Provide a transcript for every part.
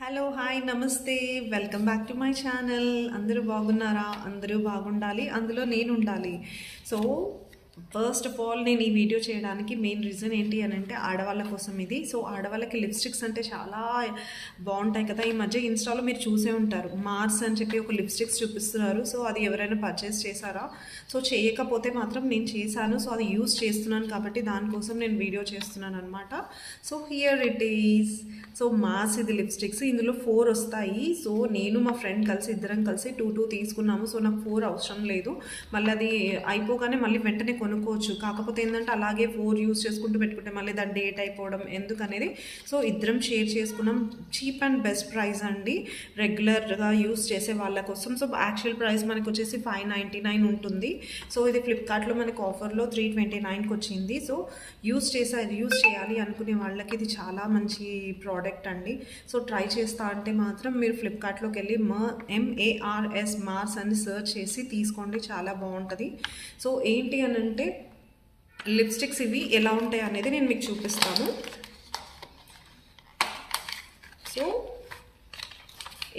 Hello hi నమస్తే welcome back to my channel. అందరూ బాగున్నారా? అందరూ బాగుండాలి, అందులో నేను ఉండాలి. సో ఫస్ట్ ఆఫ్ ఆల్ నేను ఈ వీడియో చేయడానికి మెయిన్ రీజన్ ఏంటి అని అంటే ఆడవాళ్ళ కోసం ఇది. సో ఆడవాళ్ళకి లిప్స్టిక్స్ అంటే చాలా బాగుంటాయి కదా. ఈ మధ్య ఇన్స్టాలో మీరు చూసే ఉంటారు, మార్స్ అని చెప్పి ఒక లిప్స్టిక్స్ చూపిస్తున్నారు. సో అది ఎవరైనా పర్చేస్ చేశారా? సో చేయకపోతే మాత్రం నేను చేశాను. సో అది యూస్ చేస్తున్నాను కాబట్టి దానికోసం నేను వీడియో చేస్తున్నాను అనమాట. So here it is. So mass ఇది లిప్స్టిక్స్, ఇందులో 4 వస్తాయి. సో నేను మా ఫ్రెండ్ కలిసి ఇద్దరం కలిసి 2 తీసుకున్నాము. సో నాకు 4 అవసరం లేదు, మళ్ళీ అది అయిపోగానే మళ్ళీ వెంటనే కొనుక్కోవచ్చు. కాకపోతే ఏంటంటే అలాగే 4 యూస్ చేసుకుంటూ పెట్టుకుంటే మళ్ళీ దాని డేట్ అయిపోవడం ఎందుకనేది. సో ఇద్దరం షేర్ చేసుకున్నాం. చీప్ అండ్ బెస్ట్ ప్రైస్ అండి, రెగ్యులర్గా యూస్ చేసే వాళ్ళ కోసం. సో యాక్చువల్ ప్రైస్ మనకు వచ్చేసి 599 ఉంటుంది. సో ఇది ఫ్లిప్కార్ట్లో మనకు ఆఫర్లో 329కి వచ్చింది. సో యూస్ చేయాలి అనుకునే వాళ్ళకి ఇది చాలా మంచి ప్రోడక్ట్ అండి. సో ట్రై చేస్తా అంటే మాత్రం మీరు ఫ్లిప్కార్ట్లోకి వెళ్ళి MARS మార్స్ అని సెర్చ్ చేసి తీసుకోండి, చాలా బాగుంటుంది. సో ఏంటి అని అంటే లిప్స్టిక్స్ ఇవి ఎలా ఉంటాయి అనేది నేను మీకు చూపిస్తాను. సో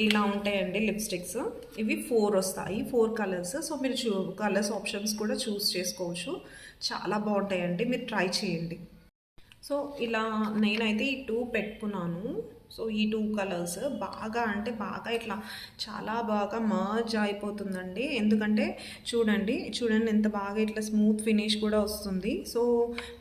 ఇలా ఉంటాయండి లిప్స్టిక్స్. ఇవి 4 వస్తాయి, 4 కలర్స్. సో మీరు కలర్స్ ఆప్షన్స్ కూడా చూస్ చేసుకోవచ్చు. చాలా బాగుంటాయండి, మీరు ట్రై చేయండి. సో ఇలా నేనైతే ఈ 2 పెట్టుకున్నాను. సో ఈ 2 కలర్స్ బాగా అంటే బాగా ఇట్లా చాలా బాగా మర్జ్ అయిపోతుందండి. ఎందుకంటే చూడండి ఎంత బాగా ఇట్లా స్మూత్ ఫినిష్ కూడా వస్తుంది. సో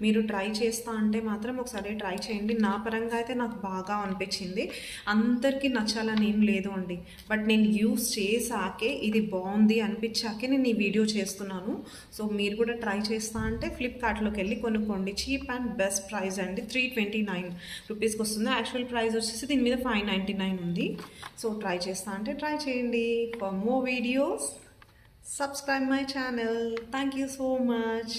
మీరు ట్రై చేస్తా అంటే మాత్రం ఒకసారి ట్రై చేయండి. నా పరంగా అయితే నాకు బాగా అనిపించింది. అందరికీ నచ్చాలని ఏం లేదు అండి, బట్ నేను యూస్ చేసాకే ఇది బాగుంది అనిపించాకే నేను ఈ వీడియో చేస్తున్నాను. సో మీరు కూడా ట్రై చేస్తా అంటే ఫ్లిప్కార్ట్లోకి వెళ్ళి కొనుక్కోండి. చీప్ అండ్ బెస్ట్ ప్రైస్ అండి, 329 రూపీస్కి వస్తుంది. యాక్చువల్ ప్రైస్ వచ్చేసి దీని మీద 599 ఉంది. సో ట్రై చేస్తా అంటే ట్రై చేయండి. For more videos subscribe my channel. Thank you so much.